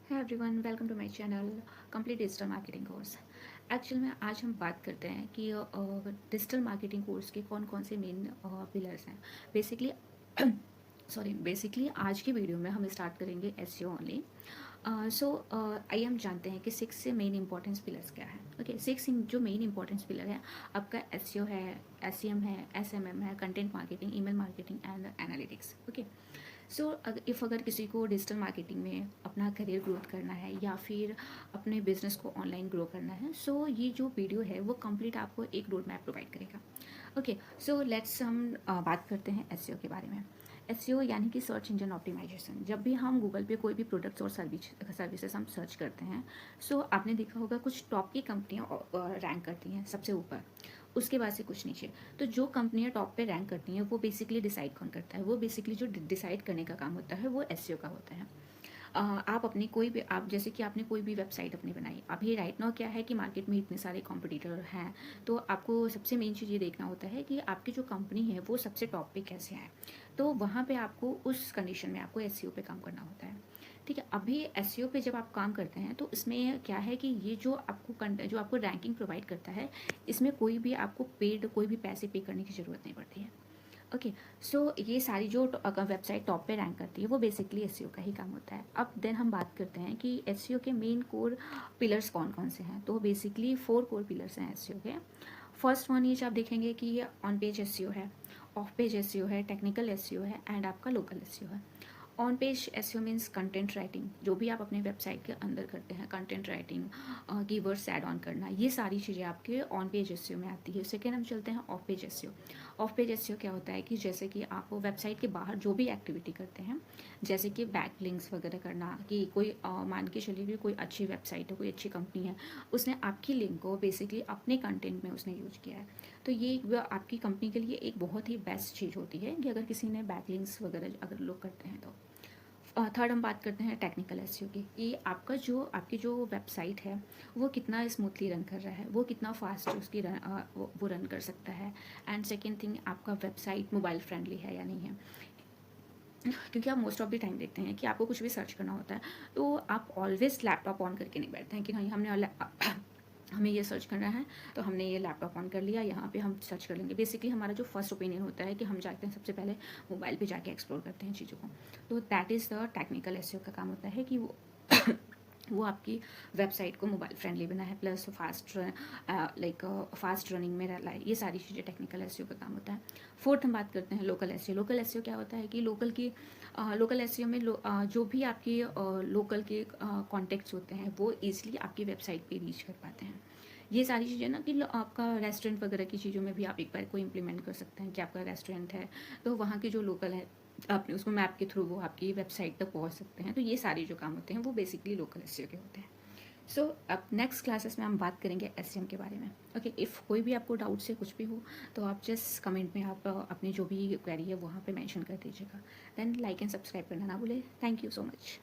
है everyone, welcome to my channel complete digital marketing course. Actual में आज हम बात करते हैं कि डिजिटल मार्केटिंग कोर्स के कौन कौन से मेन पिलर्स हैं। बेसिकली बेसिकली आज की वीडियो में हम स्टार्ट करेंगे एसईओ ओनली। सो आइए हम जानते हैं कि 6 से मेन इंपॉर्टेंस पिलर्स क्या है। ओके, 6 जो मेन इंपॉर्टेंस पिलर है आपका एसईओ है, एसईएम है, एसएमएम है, content marketing, email marketing and analytics. Okay, so अगर किसी को डिजिटल मार्केटिंग में अपना करियर ग्रोथ करना है या फिर अपने बिजनेस को ऑनलाइन ग्रो करना है, सो ये जो वीडियो है वो कंप्लीट आपको एक रोड मैप प्रोवाइड करेगा। ओके, सो लेट्स हम बात करते हैं एसईओ के बारे में। एसईओ यानी कि सर्च इंजन ऑप्टिमाइजेशन। जब भी हम गूगल पे कोई भी प्रोडक्ट्स और सर्विसेज हम सर्च करते हैं, सो आपने देखा होगा कुछ टॉप की कंपनियां रैंक करती हैं सबसे ऊपर, उसके बाद से कुछ नीचे। तो जो कंपनियां टॉप पे रैंक करती हैं वो बेसिकली डिसाइड कौन करता है, वो बेसिकली जो डिसाइड करने का काम होता है वो एसईओ का होता है। आप अपनी कोई भी, आप जैसे कि आपने कोई भी वेबसाइट अपनी बनाई, अभी राइट नाउ क्या है कि मार्केट में इतने सारे कॉम्पिटिटर हैं, तो आपको सबसे मेन चीज़ ये देखना होता है कि आपकी जो कंपनी है वो सबसे टॉप पे कैसे है। तो वहाँ पे आपको उस कंडीशन में आपको एसईओ पे काम करना होता है। ठीक है, अभी एसईओ पे जब आप काम करते हैं तो इसमें क्या है कि ये जो आपको रैंकिंग प्रोवाइड करता है, इसमें कोई भी आपको कोई भी पैसे पे करने की ज़रूरत नहीं पड़ती है। ओके, सो ये सारी जो वेबसाइट टॉप पे रैंक करती है वो बेसिकली एसईओ का ही काम होता है। अब देन हम बात करते हैं कि एसईओ के मेन कोर पिलर्स कौन कौन से हैं। तो बेसिकली 4 कोर पिलर्स हैं एसईओ के। फर्स्ट वन ये आप देखेंगे कि ये ऑन पेज एसईओ है, ऑफ पेज एसईओ है, टेक्निकल एसईओ है एंड आपका लोकल एसईओ है। On page SEO means content writing, जो भी आप अपने वेबसाइट के अंदर करते हैं, content writing, keywords add on करना, ये सारी चीज़ें आपके ऑन पेज एसईओ में आती है। सेकेंड हम चलते हैं of page SEO. Of page SEO क्या होता है कि जैसे कि आप वेबसाइट के बाहर जो भी एक्टिविटी करते हैं, जैसे कि बैक लिंक्स वगैरह करना, कि कोई मान के चलिए कि कोई अच्छी वेबसाइट है, कोई अच्छी कंपनी है, उसने आपकी लिंक को बेसिकली अपने कंटेंट में उसने यूज किया है, तो ये आपकी कंपनी के लिए एक बहुत ही बेस्ट चीज़ होती है कि अगर किसी ने बैक लिंक्स वगैरह अगर लोग करते हैं तो। थर्ड हम बात करते हैं टेक्निकल एसईओ की, कि आपकी जो वेबसाइट है वो कितना स्मूथली रन कर रहा है, वो कितना फास्ट उसकी वो रन कर सकता है। एंड सेकेंड थिंग, आपका वेबसाइट मोबाइल फ्रेंडली है या नहीं है। क्योंकि आप मोस्ट ऑफ द टाइम देखते हैं कि आपको कुछ भी सर्च करना होता है तो आप ऑलवेज लैपटॉप ऑन करके नहीं बैठते हैं कि नहीं हमें ये सर्च करना है तो हमने ये लैपटॉप ऑन कर लिया, यहाँ पे हम सर्च कर लेंगे। बेसिकली हमारा जो फर्स्ट ओपिनियन होता है कि हम जाते हैं सबसे पहले मोबाइल पे जाके एक्सप्लोर करते हैं चीज़ों को। तो that is the technical SEO का काम होता है कि वो आपकी वेबसाइट को मोबाइल फ्रेंडली बनाए, प्लस फास्ट रनिंग में लाए, ये सारी चीज़ें टेक्निकल एसईओ का काम होता है। फोर्थ हम बात करते हैं लोकल एसईओ। लोकल एसईओ क्या होता है कि लोकल एसईओ में जो भी आपकी लोकल के कॉन्टेक्ट्स होते हैं वो ईजिली आपकी वेबसाइट पे रीच कर पाते हैं। ये सारी चीज़ें ना कि आपका रेस्टोरेंट वगैरह की चीज़ों में भी आप एक बार को इम्प्लीमेंट कर सकते हैं कि आपका रेस्टोरेंट है तो वहाँ की जो लोकल है, आपने उसको मैप के थ्रू वो आपकी वेबसाइट तक पहुँच सकते हैं। तो ये सारे जो काम होते हैं वो बेसिकली लोकल एसईओ के होते हैं। सो अब नेक्स्ट क्लासेस में हम बात करेंगे एसईएम के बारे में। ओके, इफ़ कोई भी आपको डाउट से कुछ भी हो तो आप जस्ट कमेंट में आप अपनी जो भी क्वेरी है वहाँ पे मेंशन कर दीजिएगा। देन लाइक एंड सब्सक्राइब करना ना भूलें। Thank you so much.